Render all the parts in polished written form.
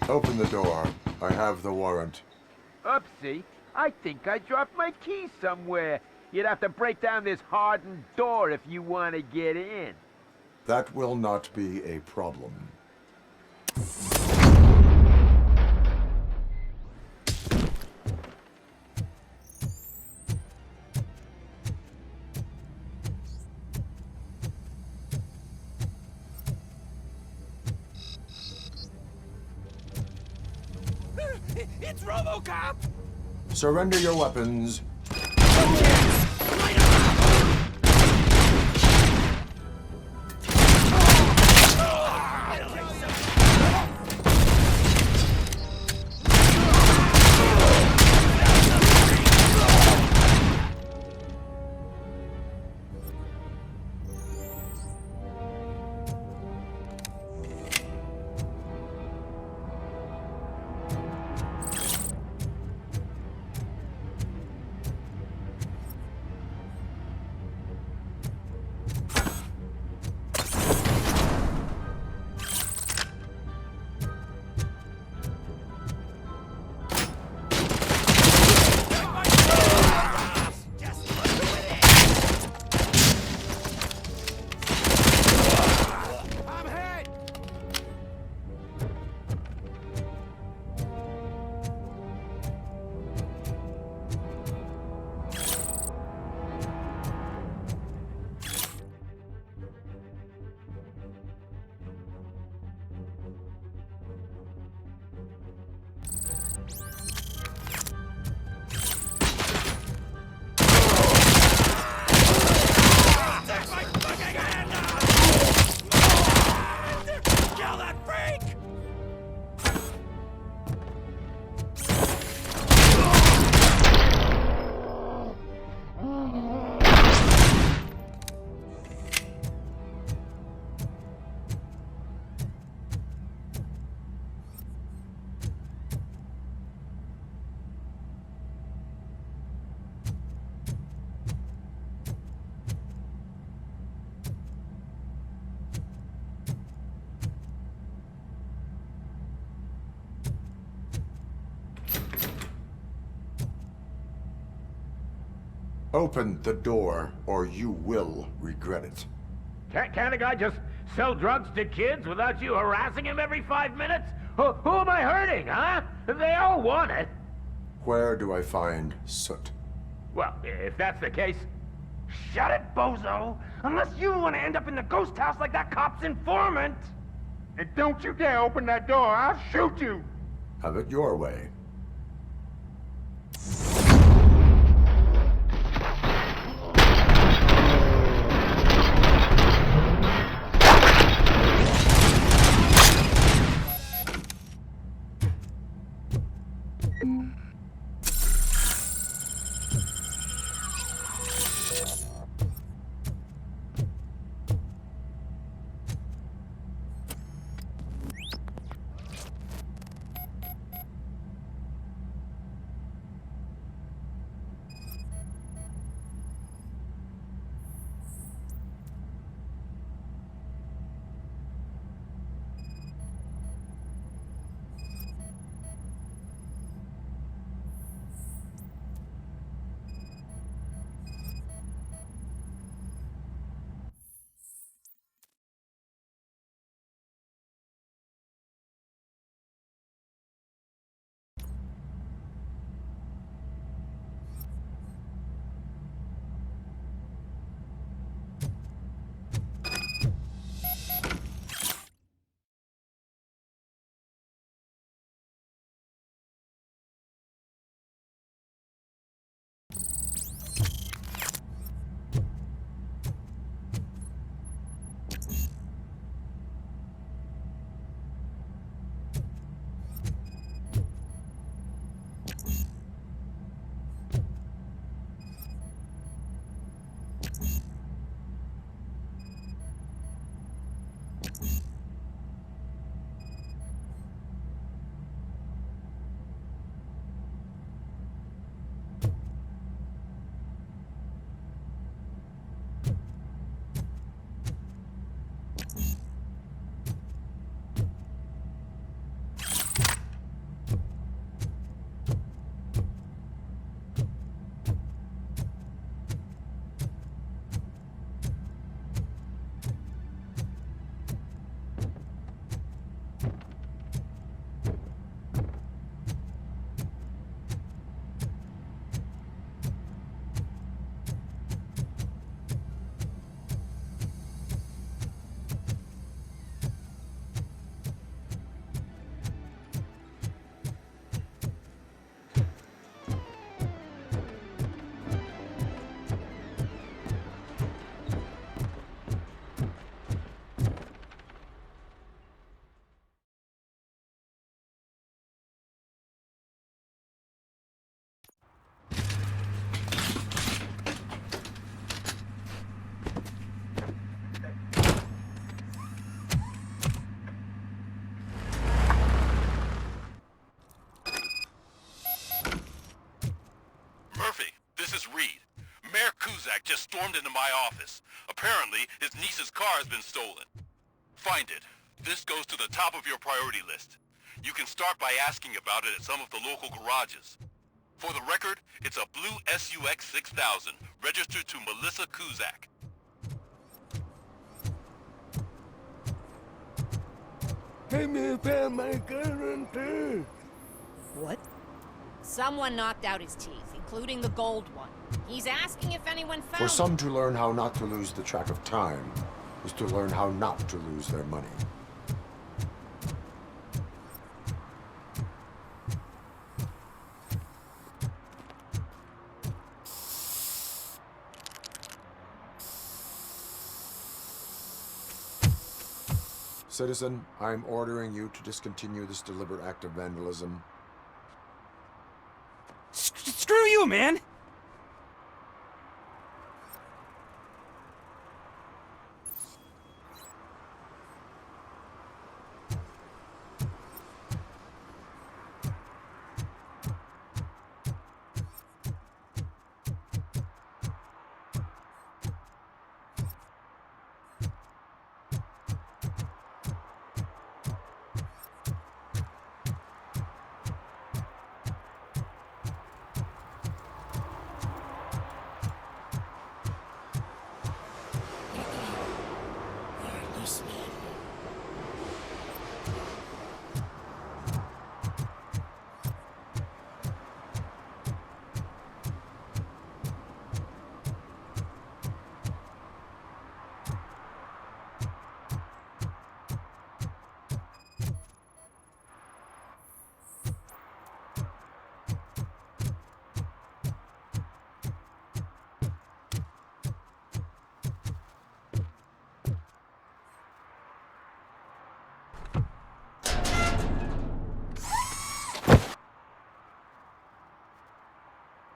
Open the door. I have the warrant. Oopsie. I think I dropped my key somewhere. You'd have to break down this hardened door if you want to get in. That will not be a problem. It's ROBOCOP! Surrender your weapons. Open the door, or you will regret it. Can't a guy just sell drugs to kids without you harassing him every 5 minutes? Who am I hurting, huh? They all want it. Where do I find Soot? Well, if that's the case... Shut it, bozo! Unless you want to end up in the ghost house like that cop's informant! And don't you dare open that door, I'll shoot you! Have it your way. just stormed into my office. Apparently, his niece's car has been stolen. Find it. This goes to the top of your priority list. You can start by asking about it at some of the local garages. For the record, it's a blue SUX 6000, registered to Melissa Kuzak. What? Someone knocked out his teeth, including the gold one. He's asking if anyone found For some to learn how not to lose the track of time is to learn how not to lose their money. Citizen, I'm ordering you to discontinue this deliberate act of vandalism. Screw you, man!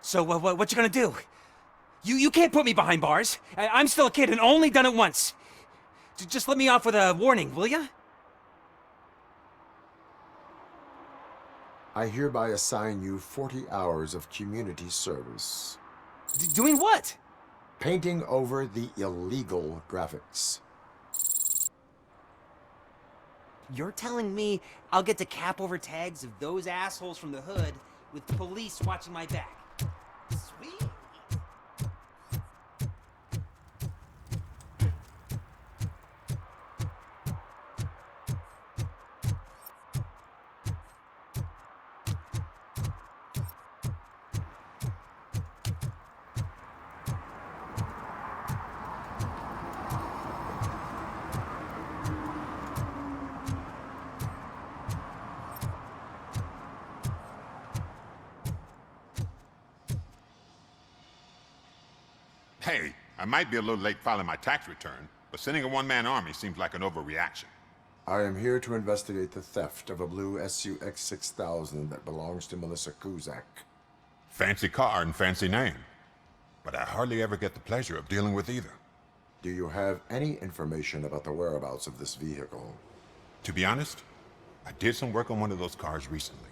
So, what you gonna do? You can't put me behind bars. I'm still a kid and only done it once. Just let me off with a warning, will ya? I hereby assign you 40 hours of community service. Doing what? Painting over the illegal graphics. You're telling me I'll get to cap over tags of those assholes from the hood with police watching my back? Sweet. Hey, I might be a little late filing my tax return, but sending a one-man army seems like an overreaction. I am here to investigate the theft of a blue SUX 6000 that belongs to Melissa Kuzak. Fancy car and fancy name. But I hardly ever get the pleasure of dealing with either. Do you have any information about the whereabouts of this vehicle? To be honest, I did some work on one of those cars recently.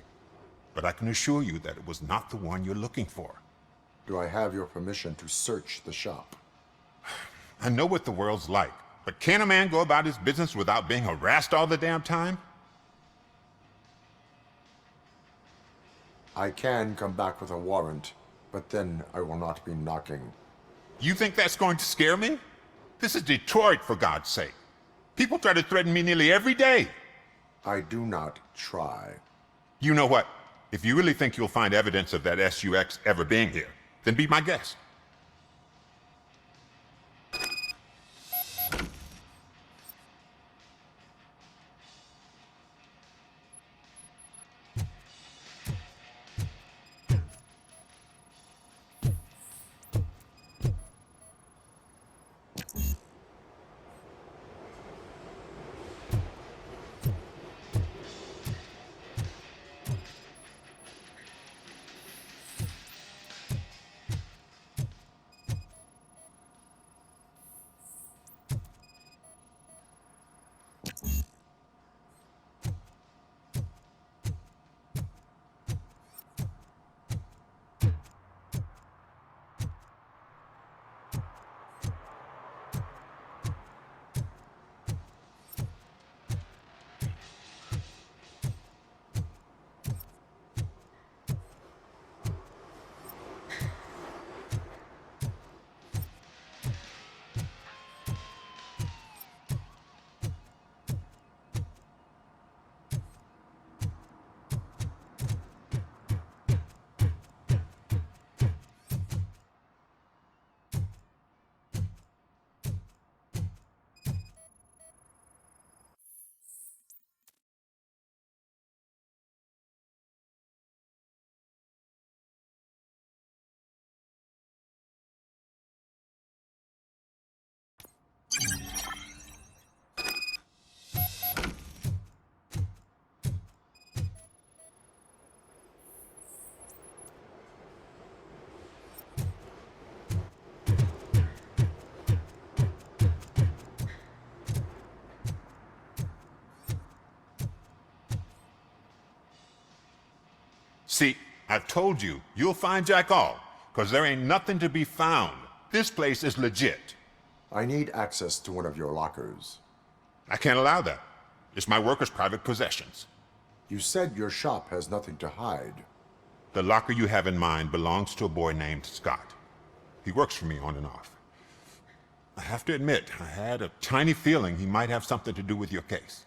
But I can assure you that it was not the one you're looking for. Do I have your permission to search the shop? I know what the world's like, but can a man go about his business without being harassed all the damn time? I can come back with a warrant, but then I will not be knocking. You think that's going to scare me? This is Detroit, for God's sake. People try to threaten me nearly every day. I do not try. You know what? If you really think you'll find evidence of that SUX ever being here, then be my guest. See, I told you, you'll find Jack all, because there ain't nothing to be found. This place is legit. I need access to one of your lockers. I can't allow that. It's my workers' private possessions. You said your shop has nothing to hide. The locker you have in mind belongs to a boy named Scott. He works for me on and off. I have to admit, I had a tiny feeling he might have something to do with your case.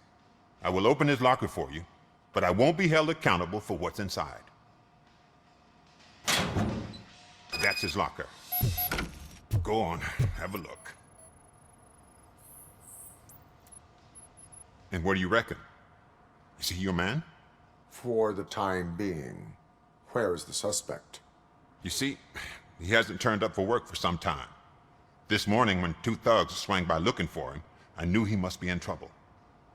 I will open his locker for you, but I won't be held accountable for what's inside. That's his locker. Go on, have a look. And what do you reckon? Is he your man? For the time being. Where is the suspect? You see, he hasn't turned up for work for some time. This morning, when two thugs swang by looking for him, I knew he must be in trouble.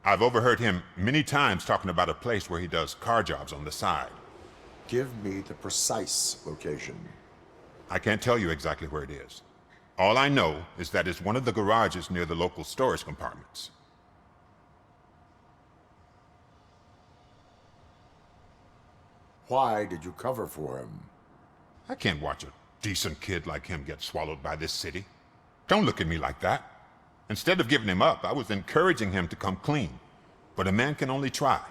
I've overheard him many times talking about a place where he does car jobs on the side. Give me the precise location. I can't tell you exactly where it is. All I know is that it's one of the garages near the local storage compartments. Why did you cover for him? I can't watch a decent kid like him get swallowed by this city. Don't look at me like that. Instead of giving him up, I was encouraging him to come clean. But a man can only try.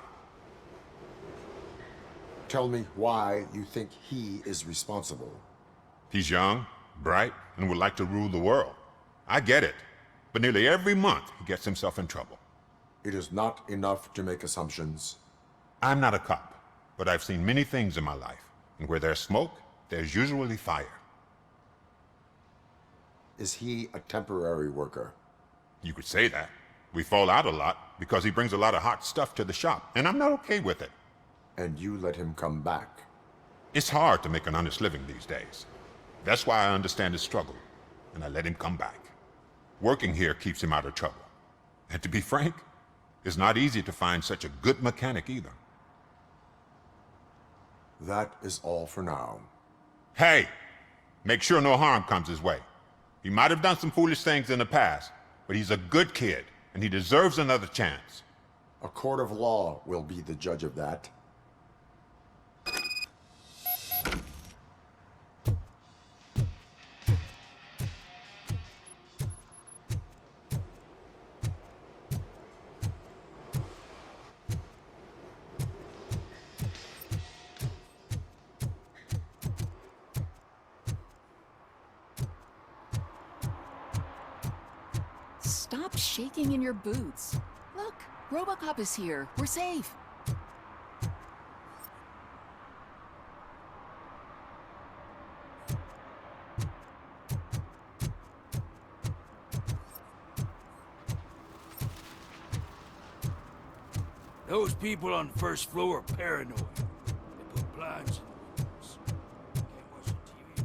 Tell me why you think he is responsible. He's young, bright, and would like to rule the world. I get it. But nearly every month, he gets himself in trouble. It is not enough to make assumptions. I'm not a cop, but I've seen many things in my life. And where there's smoke, there's usually fire. Is he a temporary worker? You could say that. We fall out a lot because he brings a lot of hot stuff to the shop, and I'm not okay with it. And you let him come back? It's hard to make an honest living these days. That's why I understand his struggle, and I let him come back. Working here keeps him out of trouble. And to be frank, it's not easy to find such a good mechanic either. That is all for now. Hey! Make sure no harm comes his way. He might have done some foolish things in the past, but he's a good kid, and he deserves another chance. A court of law will be the judge of that. Stop shaking in your boots. Look, ROBOCOP is here. We're safe. Those people on the first floor are paranoid. They put blinds in the windows. Can't watch the TV, no.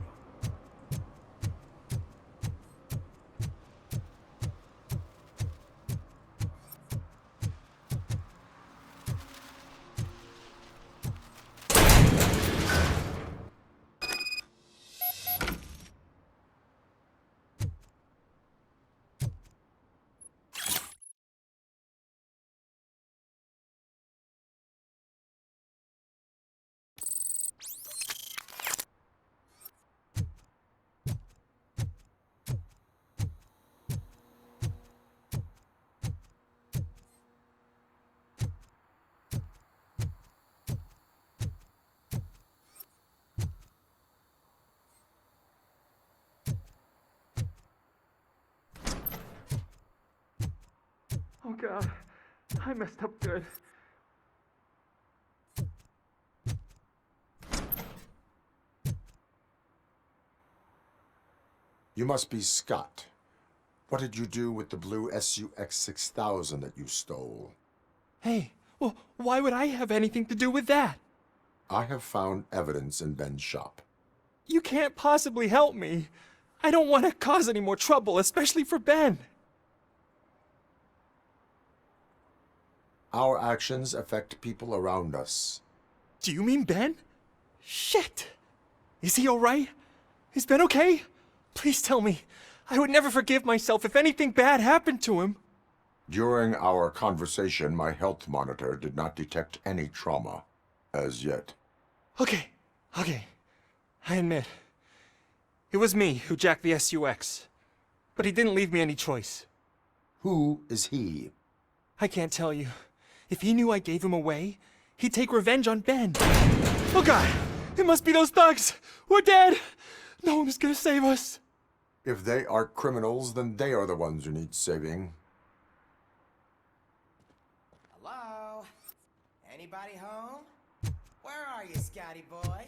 Oh God, I messed up good. You must be Scott. What did you do with the blue SUX 6000 that you stole? Hey, well, why would I have anything to do with that? I have found evidence in Ben's shop. You can't possibly help me. I don't want to cause any more trouble, especially for Ben. Our actions affect people around us. Do you mean Ben? Shit! Is he alright? Is Ben okay? Please tell me. I would never forgive myself if anything bad happened to him. During our conversation, my health monitor did not detect any trauma, as yet. Okay. I admit. It was me who jacked the SUX. But he didn't leave me any choice. Who is he? I can't tell you. If he knew I gave him away, he'd take revenge on Ben. Oh God! It must be those thugs! We're dead! No one is gonna save us. If they are criminals, then they are the ones who need saving. Hello? Anybody home? Where are you, Scotty boy?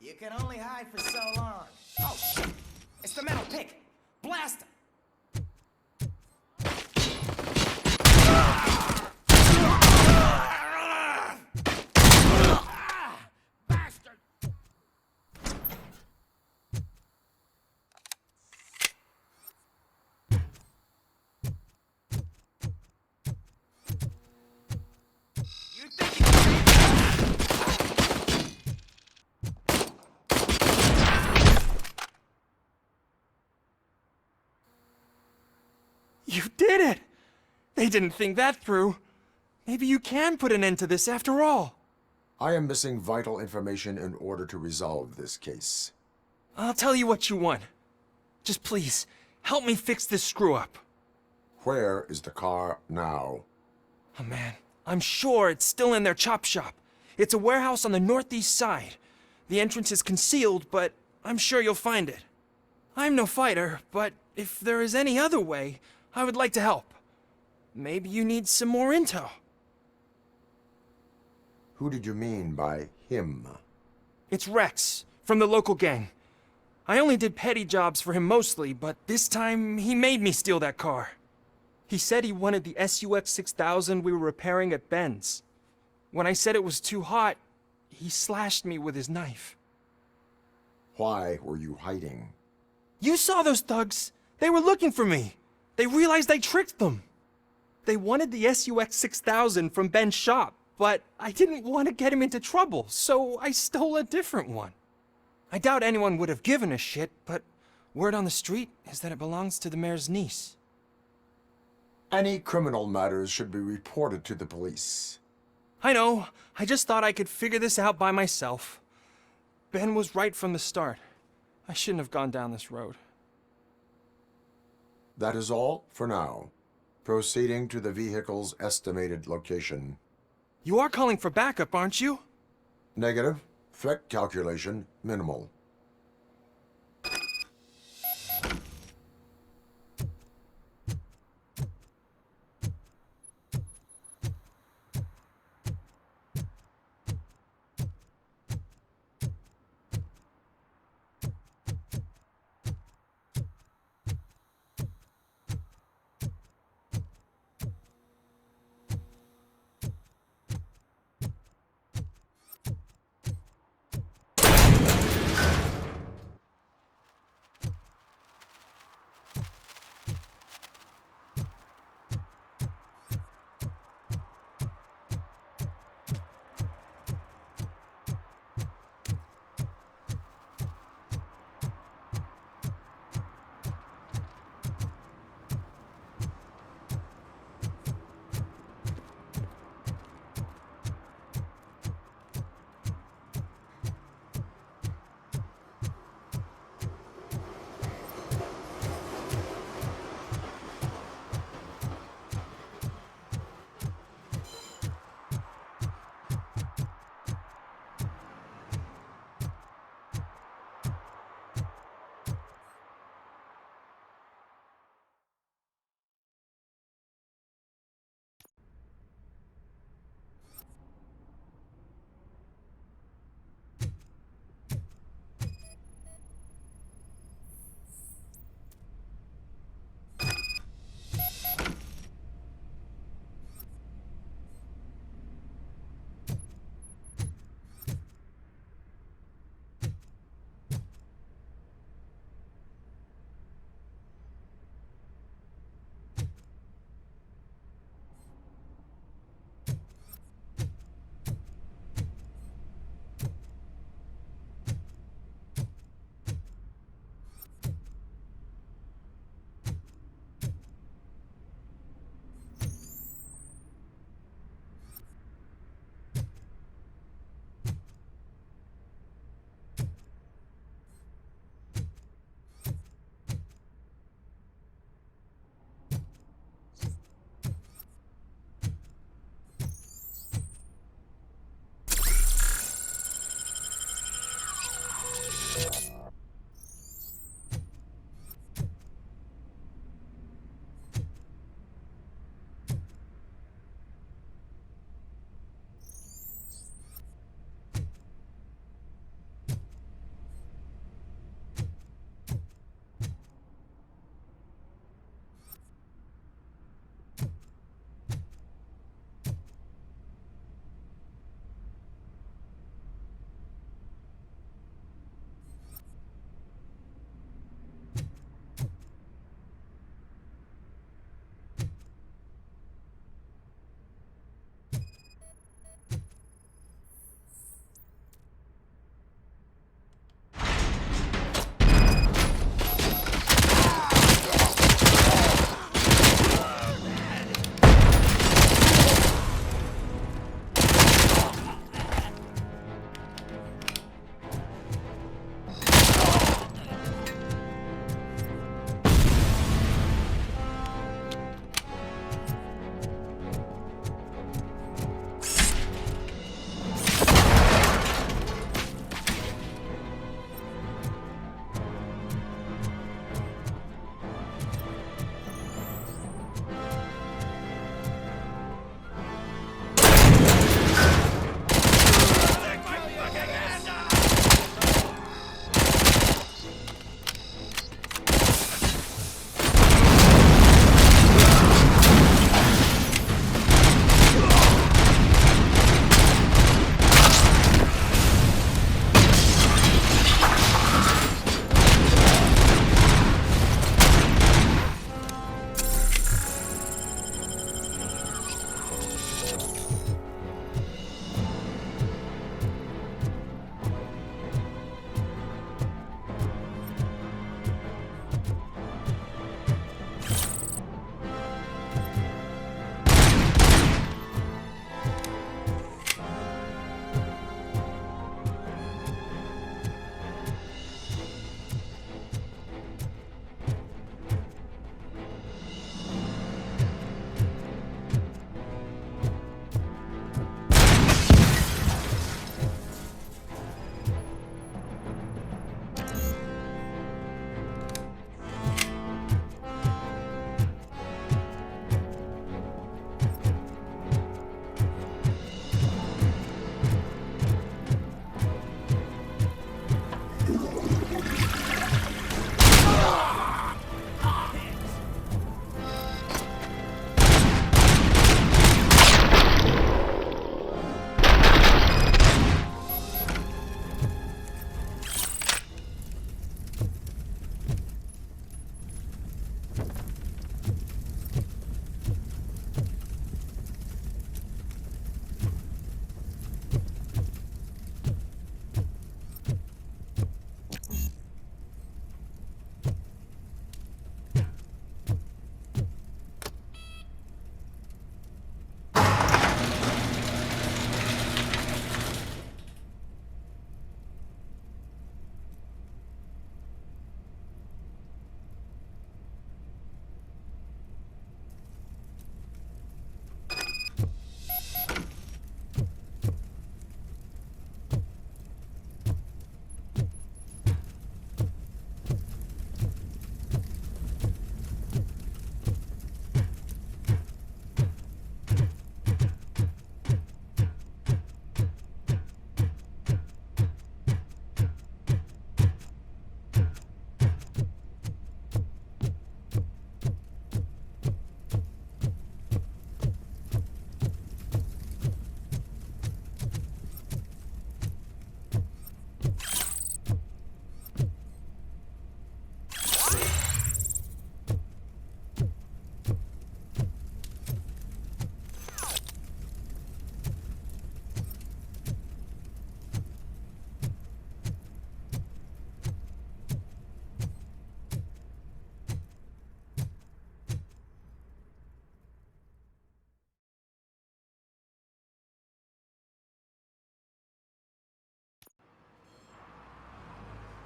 You can only hide for so long. Oh, shit! It's the metal pick! Blast him! Bastard! You think you You did it! They didn't think that through. Maybe you can put an end to this after all. I am missing vital information in order to resolve this case. I'll tell you what you want. Just please, help me fix this screw-up. Where is the car now? Oh man, I'm sure it's still in their chop shop. It's a warehouse on the northeast side. The entrance is concealed, but I'm sure you'll find it. I'm no fighter, but if there is any other way, I would like to help. Maybe you need some more intel. Who did you mean by him? It's Rex, from the local gang. I only did petty jobs for him mostly, but this time he made me steal that car. He said he wanted the SUX 6000 we were repairing at Ben's. When I said it was too hot, he slashed me with his knife. Why were you hiding? You saw those thugs! They were looking for me! They realized I tricked them! They wanted the SUX 6000 from Ben's shop, but I didn't want to get him into trouble, so I stole a different one. I doubt anyone would have given a shit, but word on the street is that it belongs to the mayor's niece. Any criminal matters should be reported to the police. I know. I just thought I could figure this out by myself. Ben was right from the start. I shouldn't have gone down this road. That is all for now. Proceeding to the vehicle's estimated location. You are calling for backup, aren't you? Negative. Threat calculation minimal.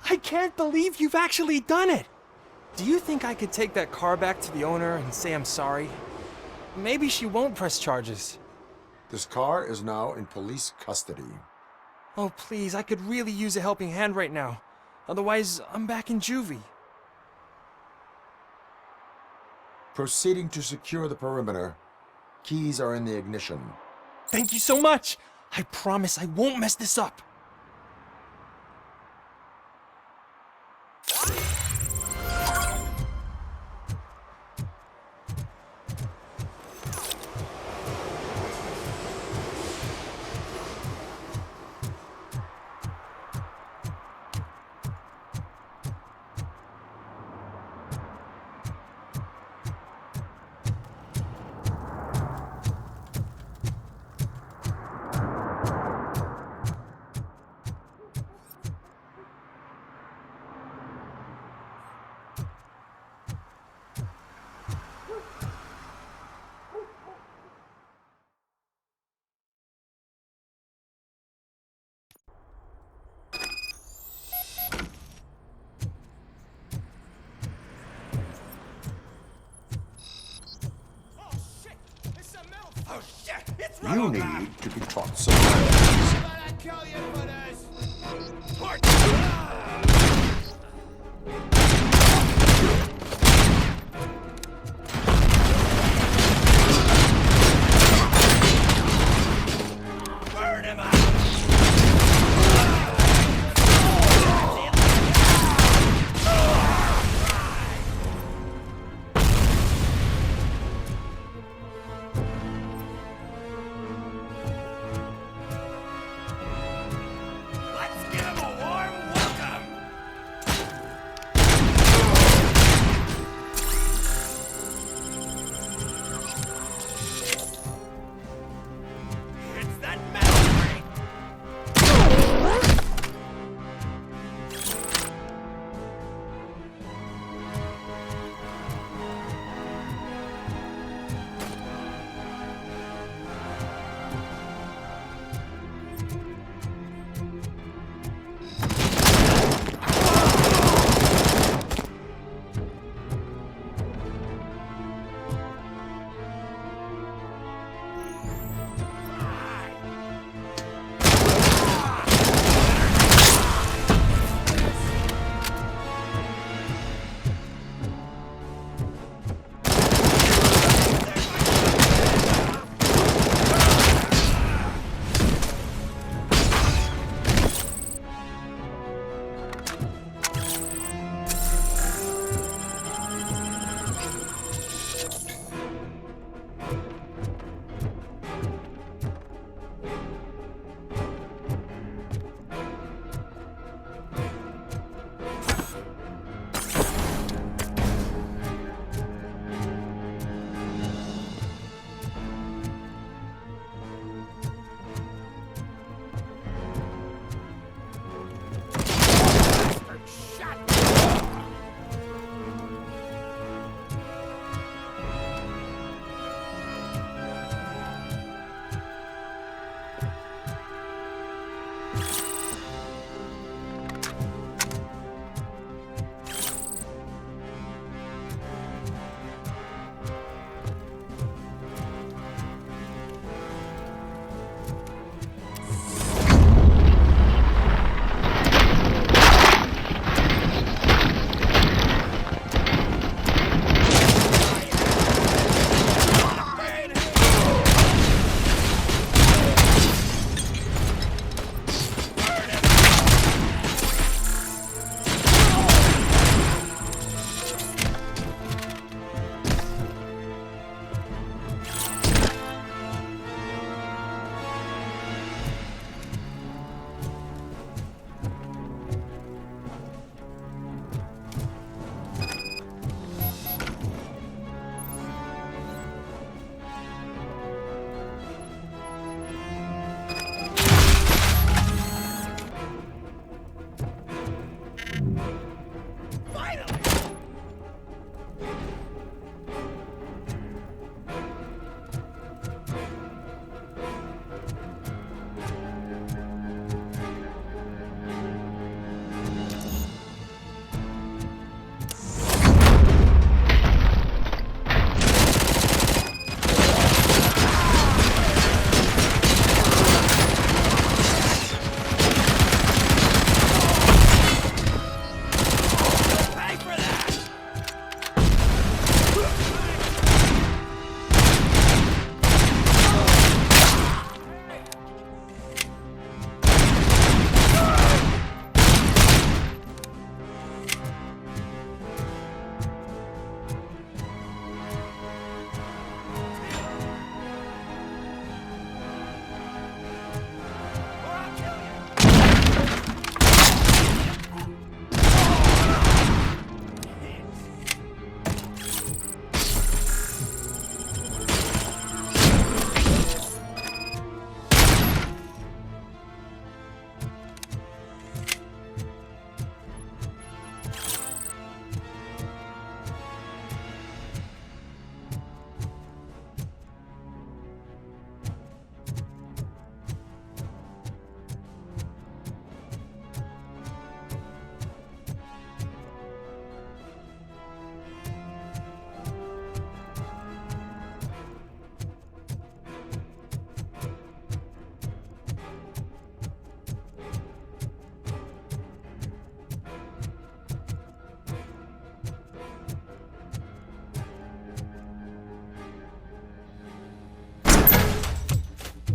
I can't believe you've actually done it! Do you think I could take that car back to the owner and say I'm sorry? Maybe she won't press charges. This car is now in police custody. Oh, please, I could really use a helping hand right now. Otherwise, I'm back in juvie. Proceeding to secure the perimeter. Keys are in the ignition. Thank you so much! I promise I won't mess this up. You need to be taught some manners.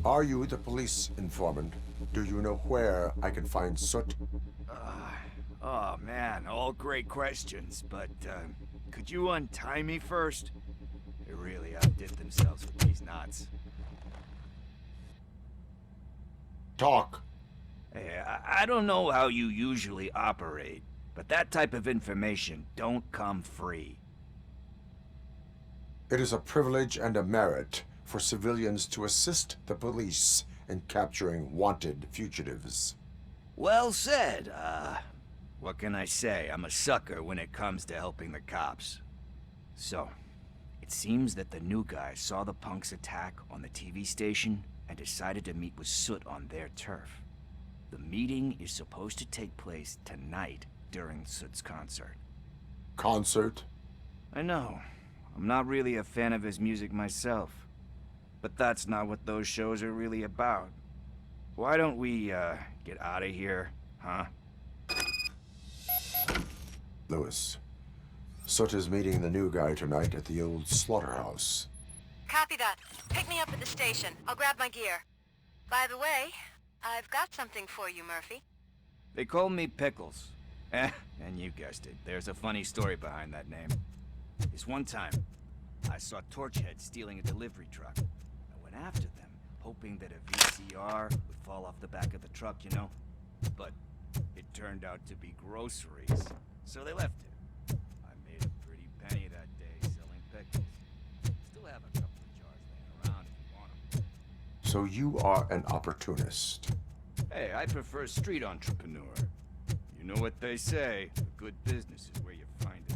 Are you the police informant? Do you know where I can find Soot? Oh man, all great questions, but could you untie me first? They really outdid themselves with these knots. Talk. Hey, I don't know how you usually operate, but that type of information don't come free. It is a privilege and a merit for civilians to assist the police in capturing wanted fugitives. Well said. What can I say? I'm a sucker when it comes to helping the cops. So, it seems that the new guy saw the punks' attack on the TV station and decided to meet with Soot on their turf. The meeting is supposed to take place tonight during Soot's concert. Concert? I know. I'm not really a fan of his music myself. But that's not what those shows are really about. Why don't we, get out of here, huh? Lewis. Soot is meeting the new guy tonight at the old slaughterhouse. Copy that. Pick me up at the station. I'll grab my gear. By the way, I've got something for you, Murphy. They call me Pickles. And you guessed it, there's a funny story behind that name. This one time, I saw Torchhead stealing a delivery truck. I went after them, hoping that a VCR would fall off the back of the truck, you know? But it turned out to be groceries, so they left it. I made a pretty penny that day selling pickles. Still have a couple of jars laying around if you want them. So you are an opportunist. Hey, I prefer street entrepreneur. You know what they say, a good business is where you find it.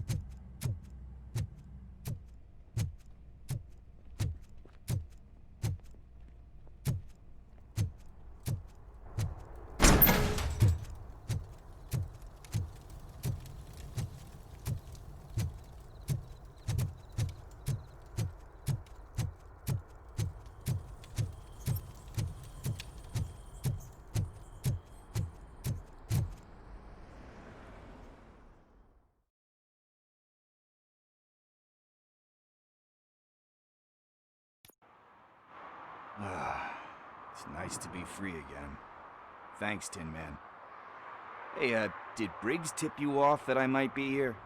It's nice to be free again. Thanks, Tin Man. Hey, did Briggs tip you off that I might be here?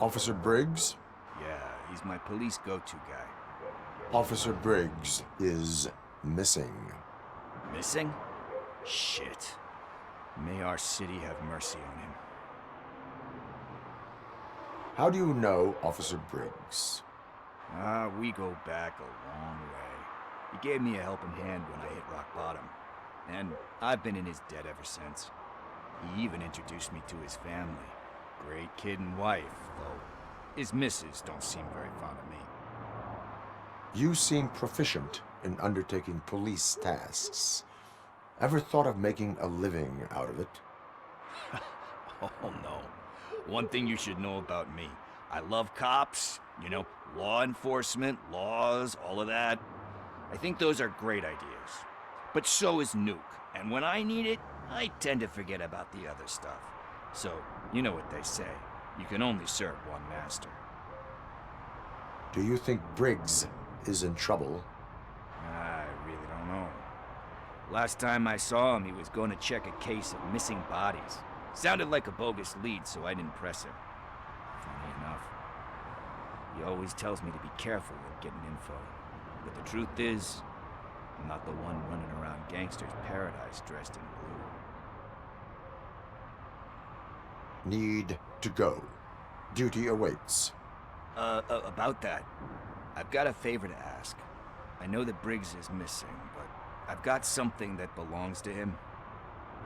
Officer Briggs? Yeah, he's my police go-to guy. Officer Briggs is missing. Missing? Shit. May our city have mercy on him. How do you know Officer Briggs? We go back a long way. He gave me a helping hand when I hit rock bottom, and I've been in his debt ever since. He even introduced me to his family. Great kid and wife, though his missus don't seem very fond of me. You seem proficient in undertaking police tasks. Ever thought of making a living out of it? Oh no. One thing you should know about me. I love cops, you know, law enforcement, laws, all of that. I think those are great ideas. But so is Nuke, and when I need it, I tend to forget about the other stuff. So, you know what they say. You can only serve one master. Do you think Briggs is in trouble? I really don't know. Last time I saw him, he was going to check a case of missing bodies. Sounded like a bogus lead, so I didn't press him. Funny enough. He always tells me to be careful with getting info. But the truth is, I'm not the one running around gangster's paradise dressed in blue. Need to go. Duty awaits. About that, I've got a favor to ask. I know that Briggs is missing, but I've got something that belongs to him.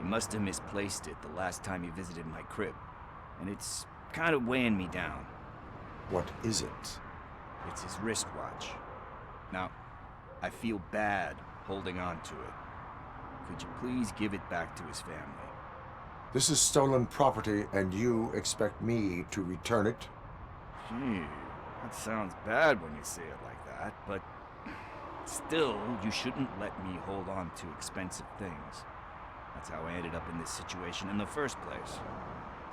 He must have misplaced it the last time he visited my crib, and it's kind of weighing me down. What is it? It's his wristwatch. Now, I feel bad holding on to it. Could you please give it back to his family? This is stolen property, and you expect me to return it? Gee, that sounds bad when you say it like that, but still, you shouldn't let me hold on to expensive things. That's how I ended up in this situation in the first place.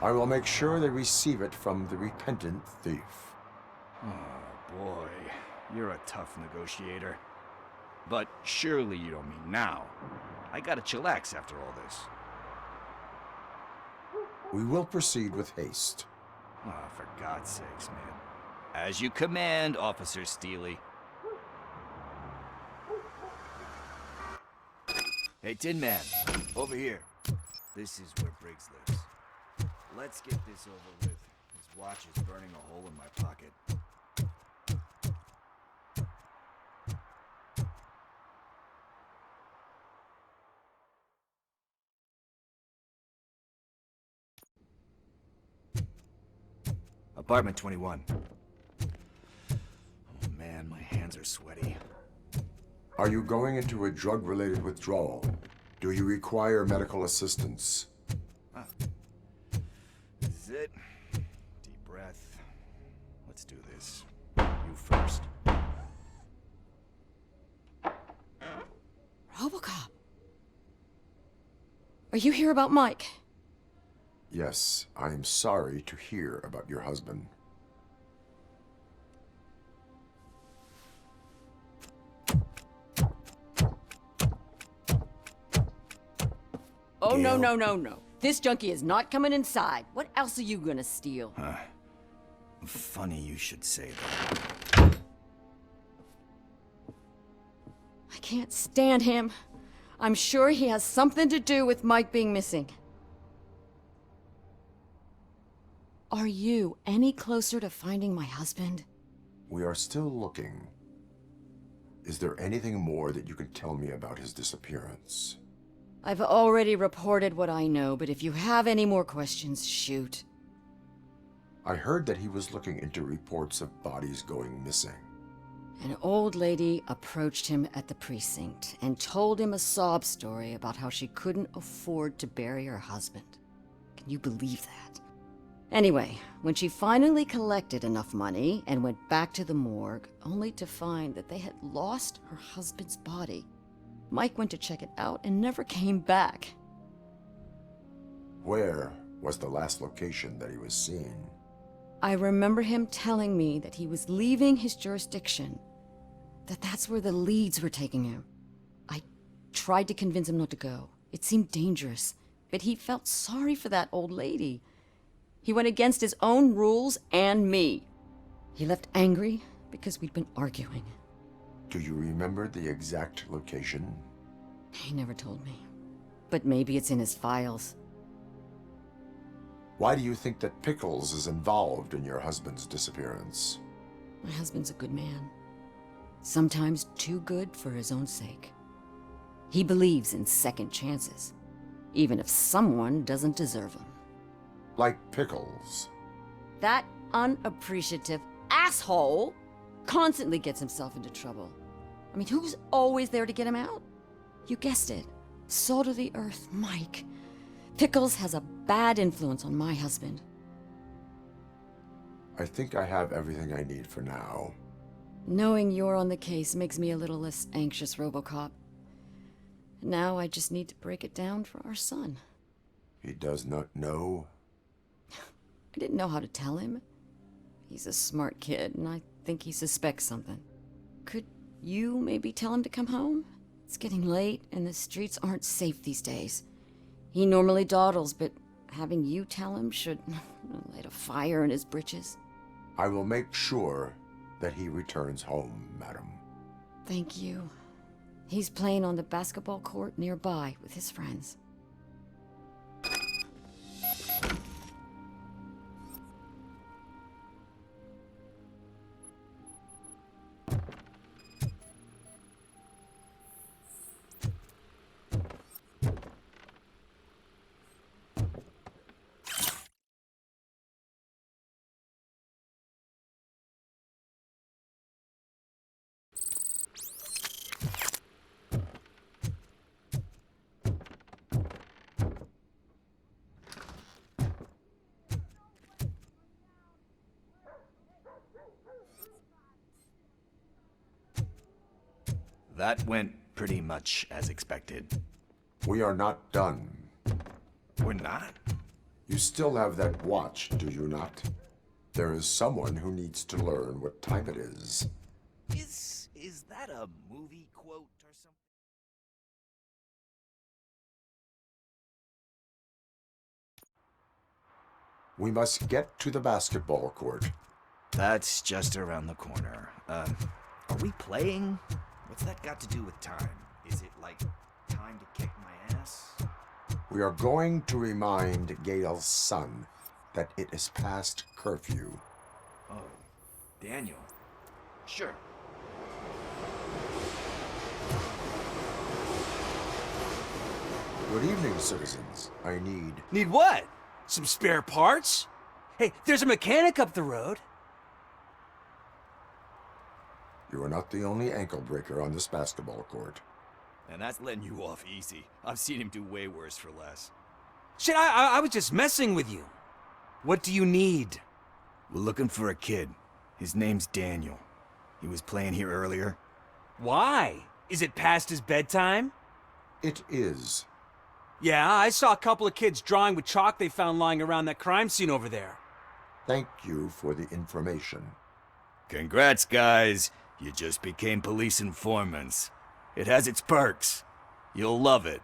I will make sure they receive it from the repentant thief. Oh, boy. You're a tough negotiator. But surely you don't mean now. I gotta chillax after all this. We will proceed with haste. Oh, for God's sakes, man. As you command, Officer Steely. Hey, Tin Man, over here. This is where Briggs lives. Let's get this over with. His watch is burning a hole in my pocket. Apartment 21. Oh man, my hands are sweaty. Are you going into a drug-related withdrawal? Do you require medical assistance? This is it. Deep breath. Let's do this. You first. ROBOCOP. Are you here about Mike? Yes, I am sorry to hear about your husband. Oh, no, no, no, no. This junkie is not coming inside. What else are you gonna steal? Funny you should say that. I can't stand him. I'm sure he has something to do with Mike being missing. Are you any closer to finding my husband? We are still looking. Is there anything more that you can tell me about his disappearance? I've already reported what I know, but if you have any more questions, shoot. I heard that he was looking into reports of bodies going missing. An old lady approached him at the precinct and told him a sob story about how she couldn't afford to bury her husband. Can you believe that? Anyway, when she finally collected enough money and went back to the morgue, only to find that they had lost her husband's body, Mike went to check it out and never came back. Where was the last location that he was seen? I remember him telling me that he was leaving his jurisdiction, that's where the leads were taking him. I tried to convince him not to go. It seemed dangerous, but he felt sorry for that old lady. He went against his own rules and me. He left angry because we'd been arguing. Do you remember the exact location? He never told me, but maybe it's in his files. Why do you think that Pickles is involved in your husband's disappearance? My husband's a good man. Sometimes too good for his own sake. He believes in second chances, even if someone doesn't deserve them. Like Pickles. That unappreciative asshole constantly gets himself into trouble. I mean, who's always there to get him out? You guessed it. Salt of the earth, Mike. Pickles has a bad influence on my husband. I think I have everything I need for now. Knowing you're on the case makes me a little less anxious, RoboCop. Now I just need to break it down for our son. He does not know? I didn't know how to tell him. He's a smart kid, and I think he suspects something. Could you maybe tell him to come home? It's getting late, and the streets aren't safe these days. He normally dawdles, but having you tell him should light a fire in his britches. I will make sure that he returns home, madam. Thank you. He's playing on the basketball court nearby with his friends. That went pretty much as expected. We are not done. We're not? You still have that watch, do you not? There is someone who needs to learn what time it is. Is that a movie quote or something? We must get to the basketball court. That's just around the corner. Are we playing? What's that got to do with time? Is it like time to kick my ass? We are going to remind Gail's son that it is past curfew. Oh, Daniel. Sure. Good evening, citizens. I need... Need what? Some spare parts? Hey, there's a mechanic up the road. You are not the only ankle breaker on this basketball court. And that's letting you off easy. I've seen him do way worse for less. Shit, I was just messing with you. What do you need? We're looking for a kid. His name's Daniel. He was playing here earlier. Why? Is it past his bedtime? It is. Yeah, I saw a couple of kids drawing with chalk they found lying around that crime scene over there. Thank you for the information. Congrats, guys. You just became police informants. It has its perks. You'll love it.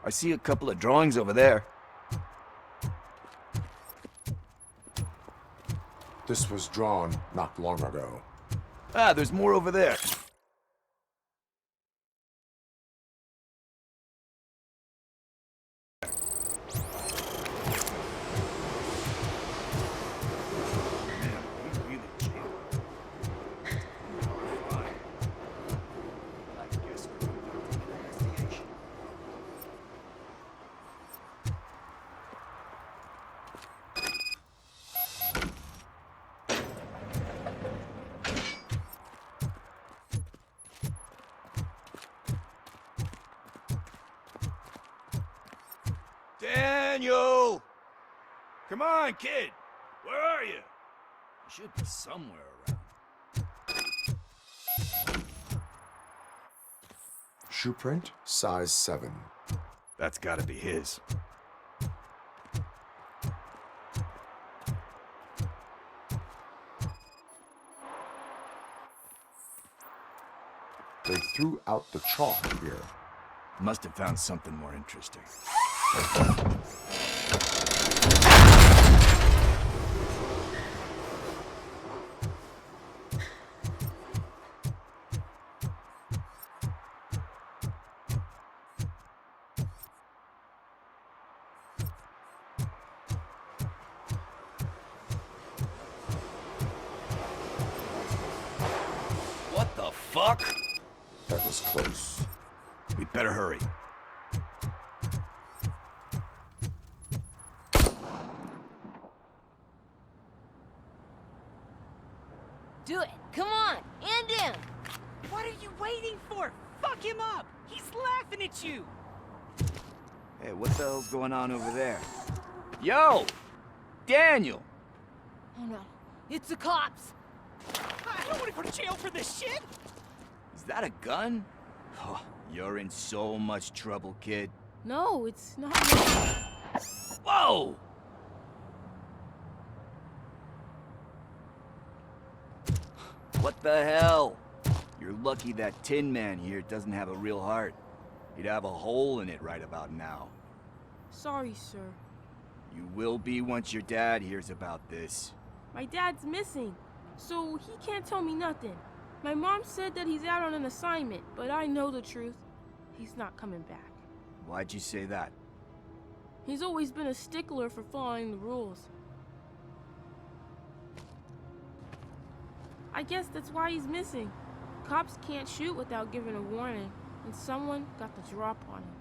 I see a couple of drawings over there. This was drawn not long ago. Ah, there's more over there. Daniel! Come on, kid! Where are you? You should be somewhere around. Shoe print, size 7. That's gotta be his. They threw out the chalk here. Must have found something more interesting. What the fuck? That was close. We'd better hurry. Do it. Come on. End him. What are you waiting for? Fuck him up! He's laughing at you! Hey, what the hell's going on over there? Yo! Daniel! Oh no. It's the cops. I don't want to go to jail for this shit! Is that a gun? Oh, you're in so much trouble, kid. No, it's not. Whoa! What the hell? You're lucky that Tin Man here doesn't have a real heart. He'd have a hole in it right about now. Sorry, sir. You will be once your dad hears about this. My dad's missing, so he can't tell me nothing. My mom said that he's out on an assignment, but I know the truth. He's not coming back. Why'd you say that? He's always been a stickler for following the rules. I guess that's why he's missing. Cops can't shoot without giving a warning, and someone got the drop on him.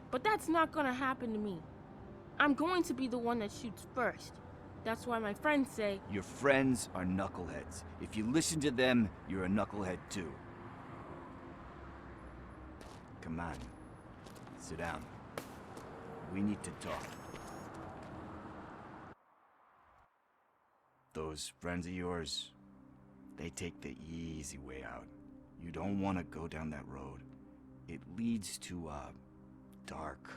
But that's not gonna happen to me. I'm going to be the one that shoots first. That's why my friends say... Your friends are knuckleheads. If you listen to them, you're a knucklehead too. Come on. Sit down. We need to talk. Those friends of yours, they take the easy way out. You don't want to go down that road. It leads to a dark,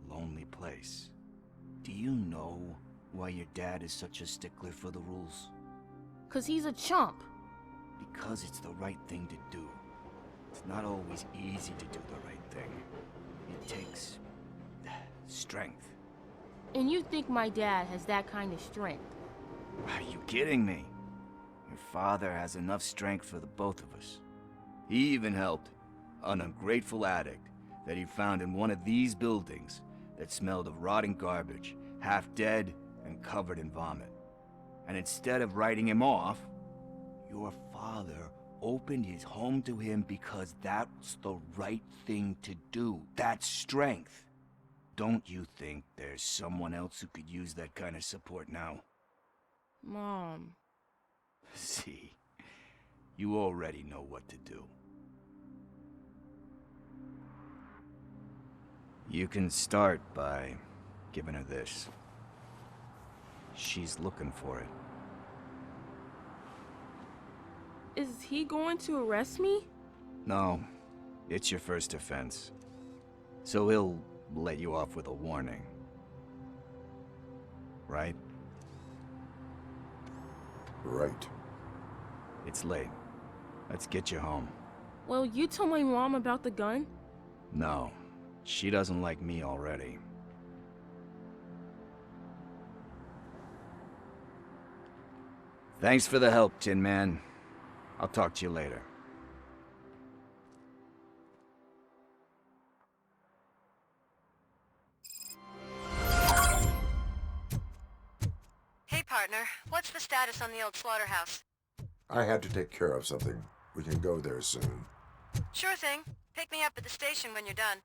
lonely place. Do you know why your dad is such a stickler for the rules? 'Cause he's a chump. Because it's the right thing to do. It's not always easy to do the right thing. It takes strength. And you think my dad has that kind of strength? Are you kidding me? Your father has enough strength for the both of us. He even helped an ungrateful addict that he found in one of these buildings that smelled of rotting garbage, half dead and covered in vomit. And instead of writing him off, your father opened his home to him because that's the right thing to do. That's strength. Don't you think there's someone else who could use that kind of support now? Mom. See, you already know what to do. You can start by giving her this. She's looking for it. Is he going to arrest me? No, it's your first offense. So he'll let you off with a warning. Right? Right. It's late. Let's get you home. Well, you told my mom about the gun? No, she doesn't like me already. Thanks for the help, Tin Man. I'll talk to you later. Hey, partner. What's the status on the old slaughterhouse? I had to take care of something. We can go there soon. Sure thing. Pick me up at the station when you're done.